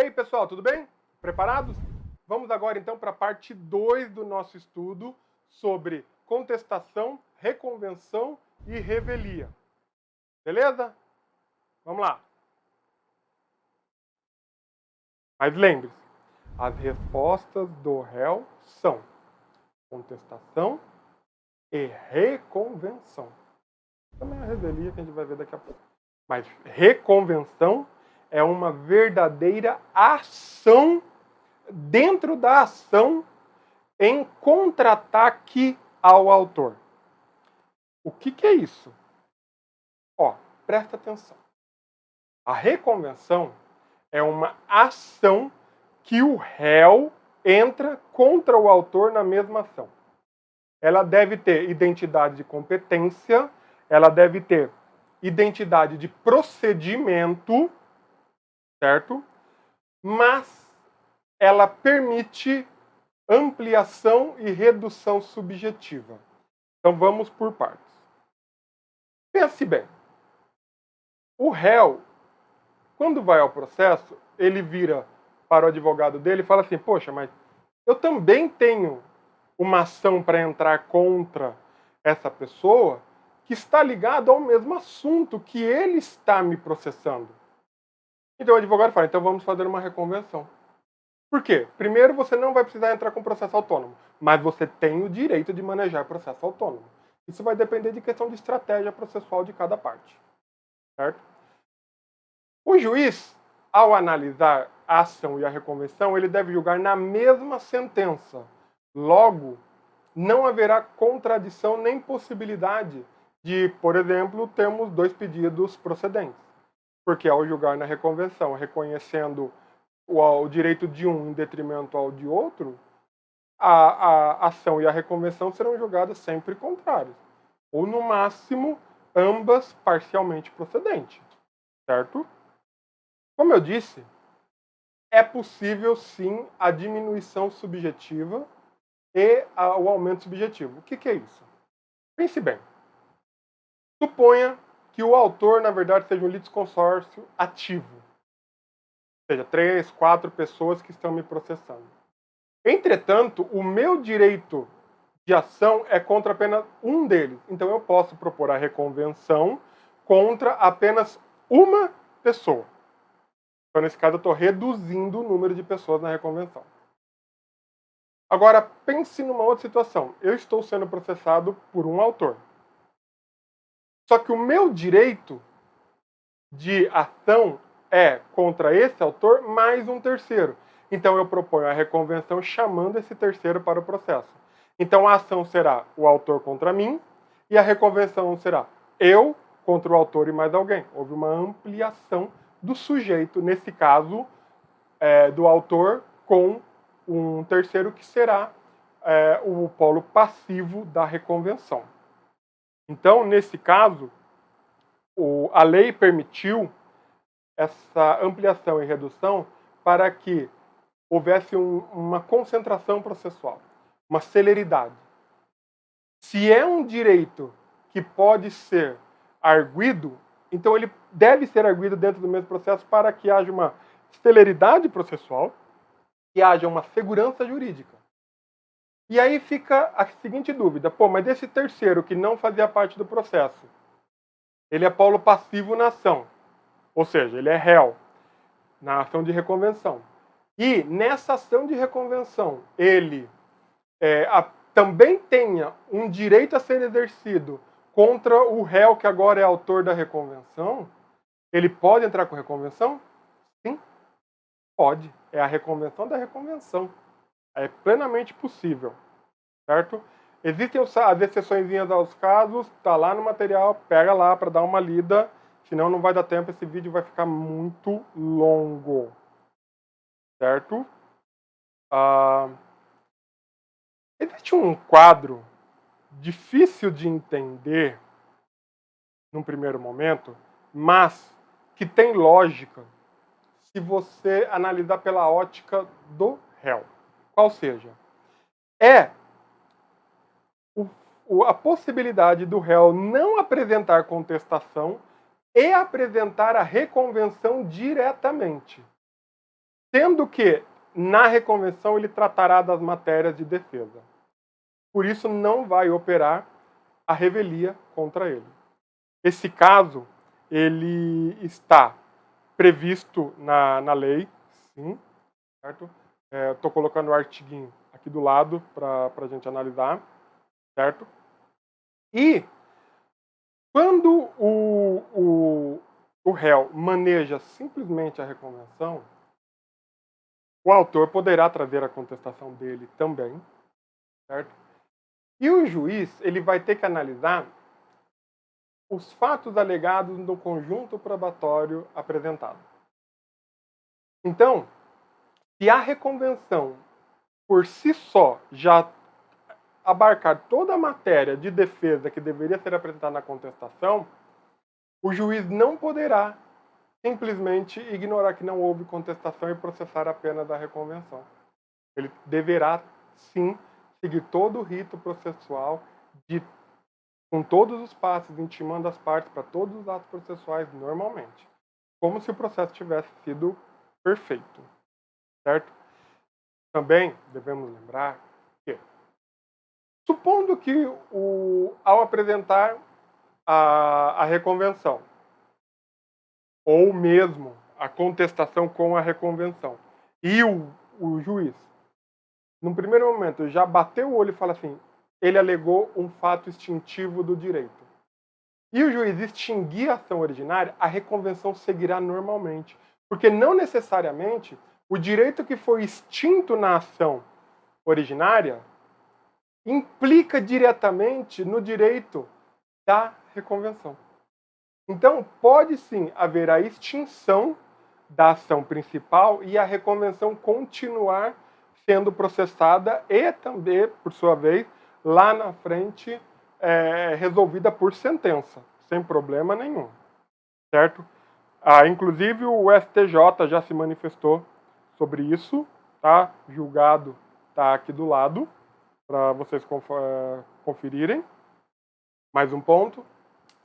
aí, pessoal, tudo bem? Preparados? Vamos agora então para a parte 2 do nosso estudo sobre contestação, reconvenção e revelia. Beleza? Vamos lá. Mas lembre-se, as respostas do réu são contestação e reconvenção. Também a revelia que a gente vai ver daqui a pouco. Mas reconvenção é uma verdadeira ação dentro da ação em contra-ataque ao autor. O que é isso? Ó, presta atenção. A reconvenção é uma ação que o réu entra contra o autor na mesma ação. Ela deve ter identidade de competência, ela deve ter identidade de procedimento, certo? Mas ela permite ampliação e redução subjetiva. Então vamos por partes. Pense bem. O réu, quando vai ao processo, ele vira para o advogado dele e fala assim: poxa, mas eu também tenho uma ação para entrar contra essa pessoa que está ligado ao mesmo assunto que ele está me processando. Então o advogado fala: então vamos fazer uma reconvenção. Por quê? Primeiro, você não vai precisar entrar com processo autônomo, mas você tem o direito de manejar processo autônomo. Isso vai depender de questão de estratégia processual de cada parte. Certo? O juiz, ao analisar a ação e a reconvenção, ele deve julgar na mesma sentença. Logo, não haverá contradição nem possibilidade de, por exemplo, termos dois pedidos procedentes. Porque ao julgar na reconvenção, reconhecendo o direito de um em detrimento ao de outro, a ação e a reconvenção serão julgadas sempre contrárias. Ou, no máximo, ambas parcialmente procedentes. Certo? Como eu disse, é possível sim a diminuição subjetiva e o aumento subjetivo. O que é isso? Pense bem. Suponha que o autor, na verdade, seja um litisconsórcio ativo. Ou seja, 3, 4 pessoas que estão me processando. Entretanto, o meu direito de ação é contra apenas um deles. Então eu posso propor a reconvenção contra apenas uma pessoa. Então, nesse caso, eu estou reduzindo o número de pessoas na reconvenção. Agora, pense numa outra situação. Eu estou sendo processado por um autor. Só que o meu direito de ação é contra esse autor mais um terceiro. Então eu proponho a reconvenção chamando esse terceiro para o processo. Então a ação será o autor contra mim e a reconvenção será eu contra o autor e mais alguém. Houve uma ampliação do sujeito, nesse caso, do autor com um terceiro que será o polo passivo da reconvenção. Então, nesse caso, a lei permitiu essa ampliação e redução para que houvesse uma concentração processual, uma celeridade. Se é um direito que pode ser arguido, então ele deve ser arguido dentro do mesmo processo para que haja uma celeridade processual, que haja uma segurança jurídica. E aí fica a seguinte dúvida: pô, mas esse terceiro que não fazia parte do processo, ele é polo passivo na ação, ou seja, ele é réu na ação de reconvenção. E nessa ação de reconvenção, ele também tenha um direito a ser exercido contra o réu que agora é autor da reconvenção, ele pode entrar com reconvenção? Sim, pode. É a reconvenção da reconvenção. É plenamente possível, certo? Existem as exceções aos casos, tá lá no material, pega lá para dar uma lida, senão não vai dar tempo, esse vídeo vai ficar muito longo, certo? Existe um quadro difícil de entender num primeiro momento, mas que tem lógica se você analisar pela ótica do réu. Qual seja? A possibilidade do réu não apresentar contestação e apresentar a reconvenção diretamente. sendo que na reconvenção ele tratará das matérias de defesa. Por isso não vai operar a revelia contra ele. Esse caso, ele está previsto na lei, sim, certo? Estou colocando o artiguinho aqui do lado para a gente analisar, certo? E quando o réu maneja simplesmente a reconvenção, o autor poderá trazer a contestação dele também, certo? E o juiz ele vai ter que analisar os fatos alegados no conjunto probatório apresentado. Então, se a reconvenção por si só já abarcar toda a matéria de defesa que deveria ser apresentada na contestação, o juiz não poderá simplesmente ignorar que não houve contestação e processar apenas a reconvenção. Ele deverá, sim, seguir todo o rito processual com todos os passos, intimando as partes para todos os atos processuais normalmente, como se o processo tivesse sido perfeito, certo? Também devemos lembrar que, supondo que ao apresentar a reconvenção, ou mesmo a contestação com a reconvenção, e o juiz, num primeiro momento, já bateu o olho e fala assim, ele alegou um fato extintivo do direito. E o juiz extinguir a ação originária, a reconvenção seguirá normalmente. Porque não necessariamente o direito que foi extinto na ação originária implica diretamente no direito da reconvenção. Então, pode sim haver a extinção da ação principal e a reconvenção continuar sendo processada e também, por sua vez, lá na frente, resolvida por sentença, sem problema nenhum, certo? Inclusive o STJ já se manifestou sobre isso, tá? Julgado tá aqui do lado, para vocês conferirem. Mais um ponto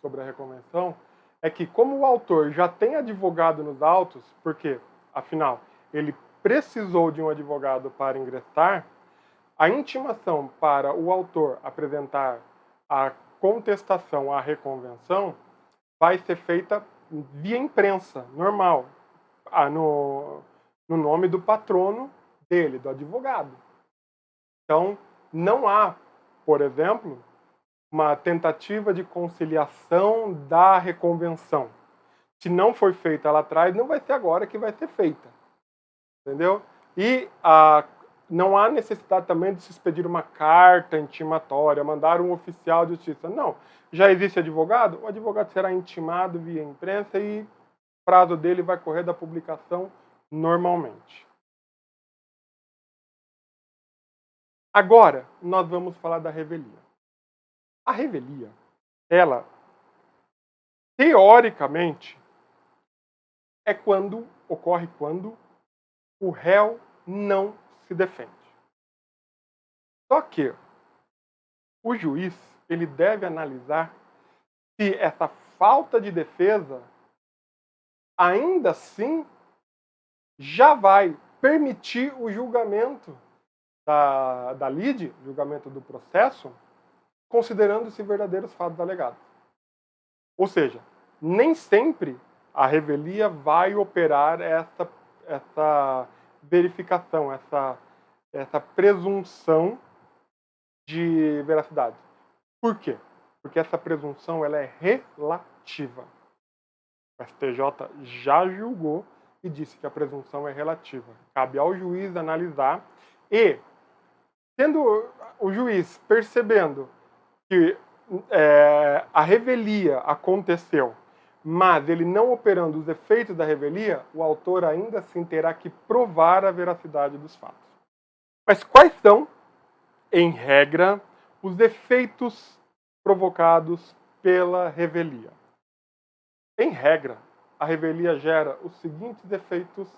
sobre a reconvenção é que, como o autor já tem advogado nos autos, porque, afinal, ele precisou de um advogado para ingressar, a intimação para o autor apresentar a contestação à reconvenção vai ser feita via imprensa, normal, no nome do patrono dele, do advogado. Então, não há, por exemplo, uma tentativa de conciliação da reconvenção. Se não foi feita lá atrás, não vai ser agora que vai ser feita. Entendeu? E não há necessidade também de se expedir uma carta intimatória, mandar um oficial de justiça. Não. Já existe advogado? O advogado será intimado via imprensa e o prazo dele vai correr da publicação normalmente. Agora, nós vamos falar da revelia. A revelia, ela, teoricamente, ocorre quando o réu não se defende. Só que o juiz, ele deve analisar se essa falta de defesa ainda assim já vai permitir o julgamento da lide, julgamento do processo, considerando-se verdadeiros fatos alegados. Ou seja, nem sempre a revelia vai operar essa verificação, essa presunção de veracidade. Por quê? Porque essa presunção ela é relativa. O STJ já julgou e disse que a presunção é relativa. Cabe ao juiz analisar e, tendo o juiz percebendo que a revelia aconteceu, mas ele não operando os efeitos da revelia, o autor ainda assim terá que provar a veracidade dos fatos. Mas quais são, em regra, os efeitos provocados pela revelia? Em regra, a revelia gera os seguintes efeitos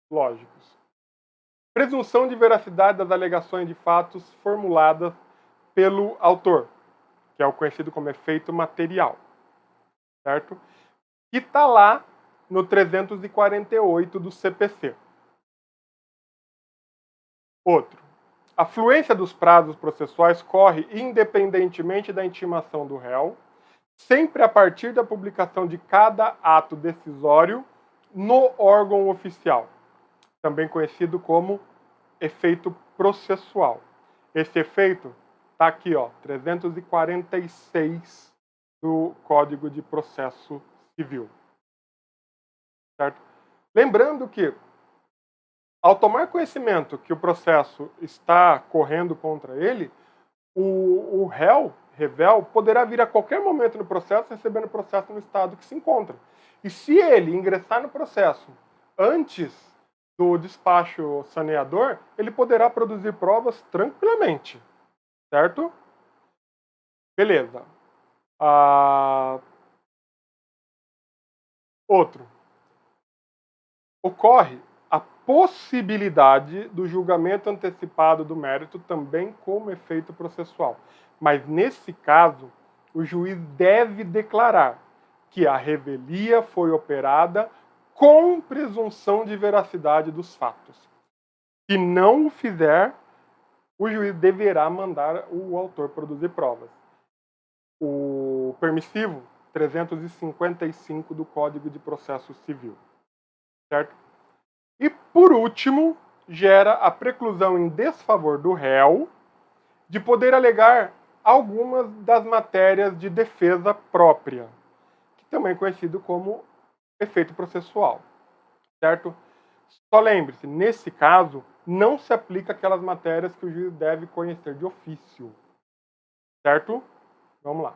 lógicos. Presunção de veracidade das alegações de fatos formuladas pelo autor, que é o conhecido como efeito material, certo? Que está lá no 348 do CPC. Outro. A fluência dos prazos processuais corre independentemente da intimação do réu, sempre a partir da publicação de cada ato decisório no órgão oficial, também conhecido como efeito processual. Esse efeito está aqui, ó, 346 do Código de Processo Civil. Certo? Lembrando que, ao tomar conhecimento que o processo está correndo contra ele, o réu, revel, poderá vir a qualquer momento no processo recebendo o processo no estado que se encontra. E se ele ingressar no processo antes do despacho saneador, ele poderá produzir provas tranquilamente. Certo? Beleza. Outro. Ocorre a possibilidade do julgamento antecipado do mérito também como efeito processual. Mas, nesse caso, o juiz deve declarar que a revelia foi operada com presunção de veracidade dos fatos. Se não o fizer, o juiz deverá mandar o autor produzir provas. O permissivo 355 do Código de Processo Civil. Certo? E, por último, gera a preclusão em desfavor do réu de poder alegar algumas das matérias de defesa própria, que também é conhecido como efeito processual. Certo? Só lembre-se, nesse caso, não se aplica aquelas matérias que o juiz deve conhecer de ofício. Certo? Vamos lá.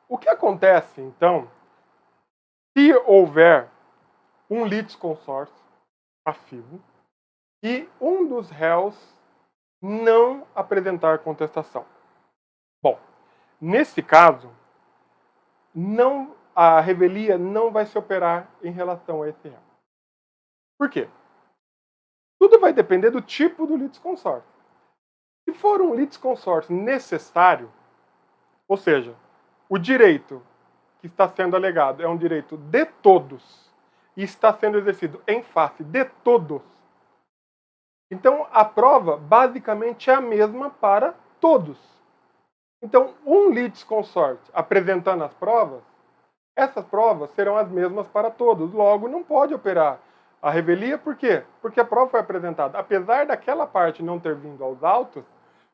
O que acontece, então, se houver um litisconsórcio passivo e um dos réus não apresentar contestação? Bom, nesse caso, a revelia não vai se operar em relação a esse réu. Por quê? Tudo vai depender do tipo do litisconsórcio. Se for um litisconsórcio necessário, ou seja, o direito que está sendo alegado é um direito de todos e está sendo exercido em face de todos, então a prova basicamente é a mesma para todos. Então, um litisconsorte apresentando as provas, essas provas serão as mesmas para todos. Logo, não pode operar a revelia, por quê? Porque a prova foi apresentada. Apesar daquela parte não ter vindo aos autos,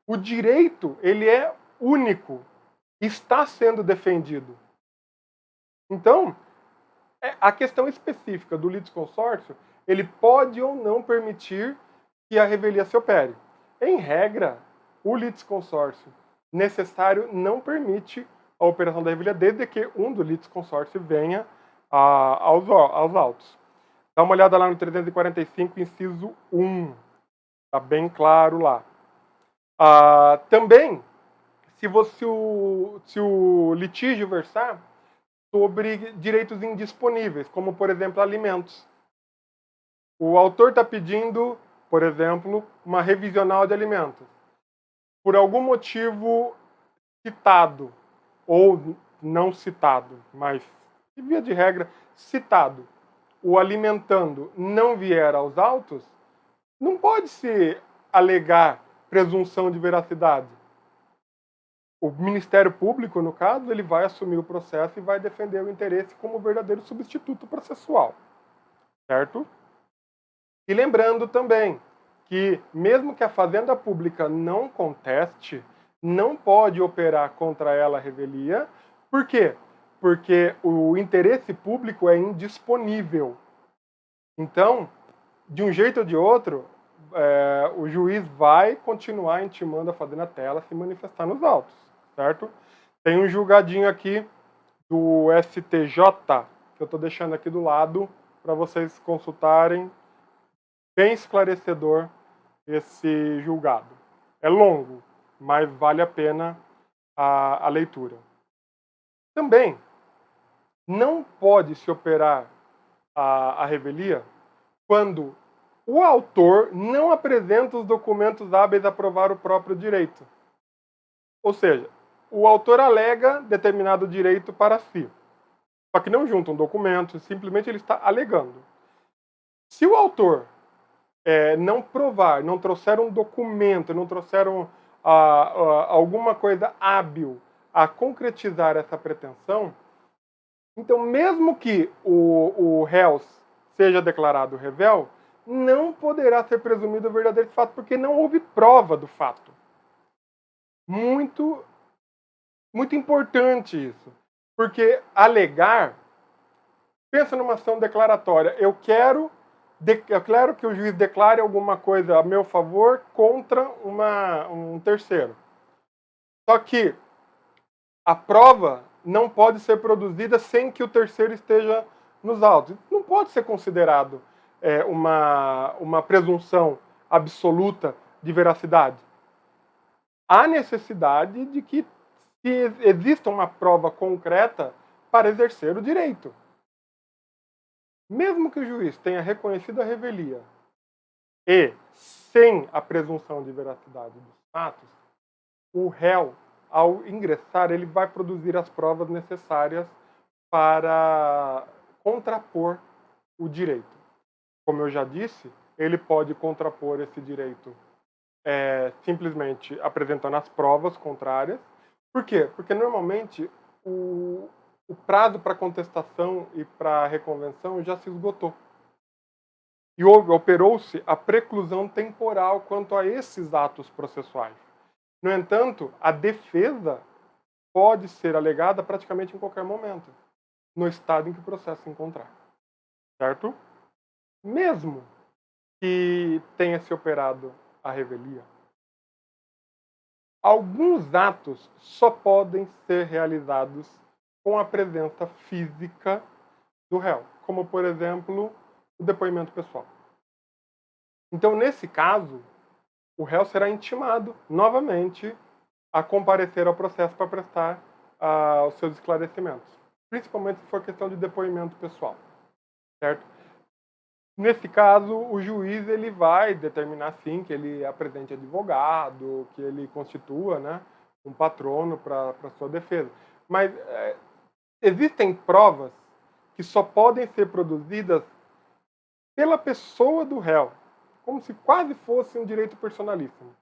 o direito ele é único, está sendo defendido. Então, a questão específica do litisconsórcio, ele pode ou não permitir que a revelia se opere. Em regra, o litisconsórcio necessário não permite a operação da revelia desde que um do litisconsórcio venha aos autos. Dá uma olhada lá no 345, inciso 1. Está bem claro lá. Também, se o litígio versar sobre direitos indisponíveis, como, por exemplo, alimentos. O autor está pedindo, por exemplo, uma revisional de alimentos. Por algum motivo citado, ou não citado, mas, de via de regra, citado, o alimentando não vier aos autos, não pode se alegar presunção de veracidade. O Ministério Público, no caso, ele vai assumir o processo e vai defender o interesse como verdadeiro substituto processual. Certo? E lembrando também que, mesmo que a Fazenda Pública não conteste, não pode operar contra ela a revelia. Por quê? Porque o interesse público é indisponível. Então, de um jeito ou de outro, o juiz vai continuar intimando a Fazenda até ela se manifestar nos autos. Certo? Tem um julgadinho aqui do STJ, que eu estou deixando aqui do lado para vocês consultarem. Bem esclarecedor esse julgado. É longo, mas vale a pena a leitura. Também, não pode se operar a revelia quando o autor não apresenta os documentos hábeis a provar o próprio direito. Ou seja, o autor alega determinado direito para si. Só que não junta um documento, simplesmente ele está alegando. Se o autor não provar, não trouxeram um documento, não trouxeram alguma coisa hábil a concretizar essa pretensão, então mesmo que o réu seja declarado revel, não poderá ser presumido o verdadeiro fato, porque não houve prova do fato. Muito, muito importante isso. Porque alegar, pensa numa ação declaratória. Eu quero que o juiz declare alguma coisa a meu favor contra um terceiro. Só que a prova não pode ser produzida sem que o terceiro esteja nos autos. Não pode ser considerado uma presunção absoluta de veracidade. Há necessidade de que exista uma prova concreta para exercer o direito. Mesmo que o juiz tenha reconhecido a revelia e sem a presunção de veracidade dos fatos, o réu, ao ingressar, ele vai produzir as provas necessárias para contrapor o direito. Como eu já disse, ele pode contrapor esse direito simplesmente apresentando as provas contrárias. Por quê? Porque normalmente o prazo para contestação e para reconvenção já se esgotou. E operou-se a preclusão temporal quanto a esses atos processuais. No entanto, a defesa pode ser alegada praticamente em qualquer momento, no estado em que o processo se encontrar. Certo? Mesmo que tenha se operado a revelia, alguns atos só podem ser realizados com a presença física do réu, como, por exemplo, o depoimento pessoal. Então, nesse caso, o réu será intimado novamente a comparecer ao processo para prestar os seus esclarecimentos, principalmente se for questão de depoimento pessoal, certo? Nesse caso, o juiz ele vai determinar, sim, que ele apresente advogado, que ele constitua, né, um patrono para sua defesa. Mas existem provas que só podem ser produzidas pela pessoa do réu, como se quase fosse um direito personalíssimo.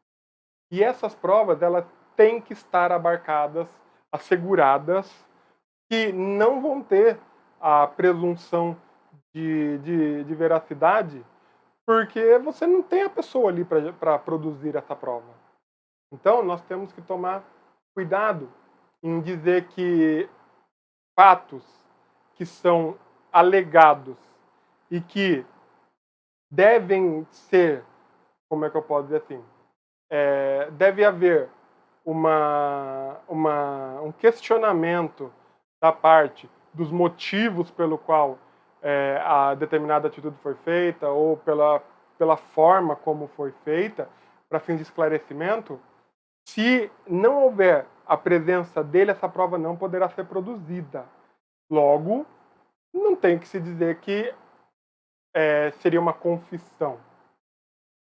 E essas provas, elas têm que estar abarcadas, asseguradas, que não vão ter a presunção de veracidade, porque você não tem a pessoa ali para produzir essa prova. Então, nós temos que tomar cuidado em dizer que fatos que são alegados e que devem ser, como é que eu posso dizer assim, deve haver um questionamento da parte dos motivos pelo qual a determinada atitude foi feita ou pela forma como foi feita para fins de esclarecimento. Se não houver a presença dele, essa prova não poderá ser produzida. Logo, não tem que se dizer que seria uma confissão,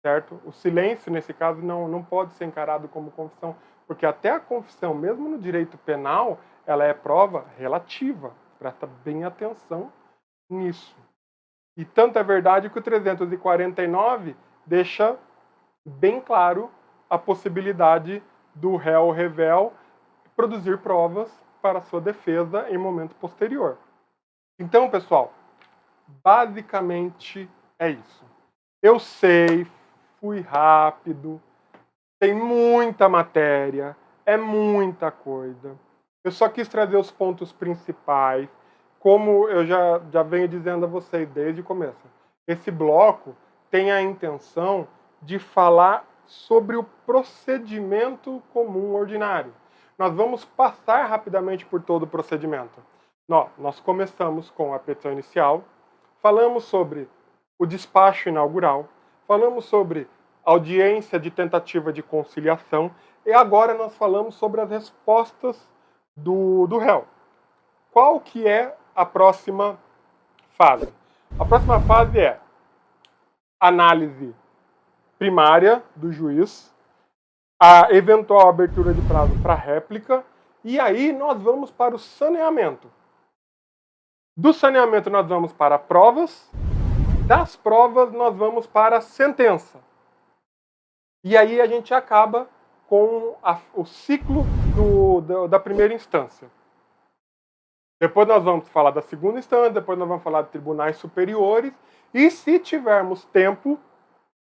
certo? O silêncio, nesse caso, não pode ser encarado como confissão, porque até a confissão, mesmo no direito penal, ela é prova relativa. Presta bem atenção nisso. E tanto é verdade que o 349 deixa bem claro a possibilidade do réu revel produzir provas para sua defesa em momento posterior. Então, pessoal, basicamente é isso. Eu sei, fui rápido, tem muita matéria, é muita coisa. Eu só quis trazer os pontos principais, como eu já venho dizendo a vocês desde o começo. Esse bloco tem a intenção de falar sobre o procedimento comum ordinário. Nós vamos passar rapidamente por todo o procedimento. Nós começamos com a petição inicial, falamos sobre o despacho inaugural, falamos sobre audiência de tentativa de conciliação e agora nós falamos sobre as respostas do réu. Qual que é a próxima fase? A próxima fase é análise primária do juiz, a eventual abertura de prazo para réplica, e aí nós vamos para o saneamento. Do saneamento nós vamos para provas, Das provas, nós vamos para a sentença. E aí a gente acaba com o ciclo da primeira instância. Depois nós vamos falar da segunda instância, depois nós vamos falar de tribunais superiores. E se tivermos tempo,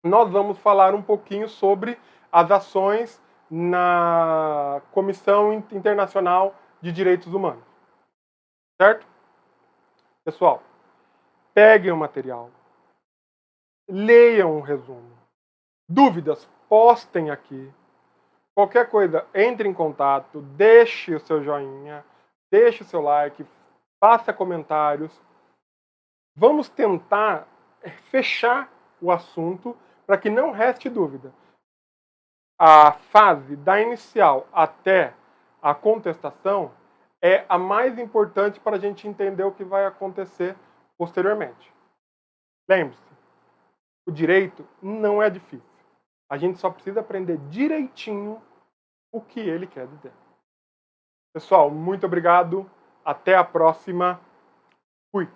nós vamos falar um pouquinho sobre as ações na Comissão Internacional de Direitos Humanos. Certo? Pessoal, peguem o material, leiam o resumo. Dúvidas, postem aqui. Qualquer coisa, entre em contato, deixe o seu joinha, deixe o seu like, faça comentários. Vamos tentar fechar o assunto para que não reste dúvida. A fase da inicial até a contestação é a mais importante para a gente entender o que vai acontecer posteriormente. Lembre-se, o direito não é difícil. A gente só precisa aprender direitinho o que ele quer dizer. Pessoal, muito obrigado. Até a próxima. Fui.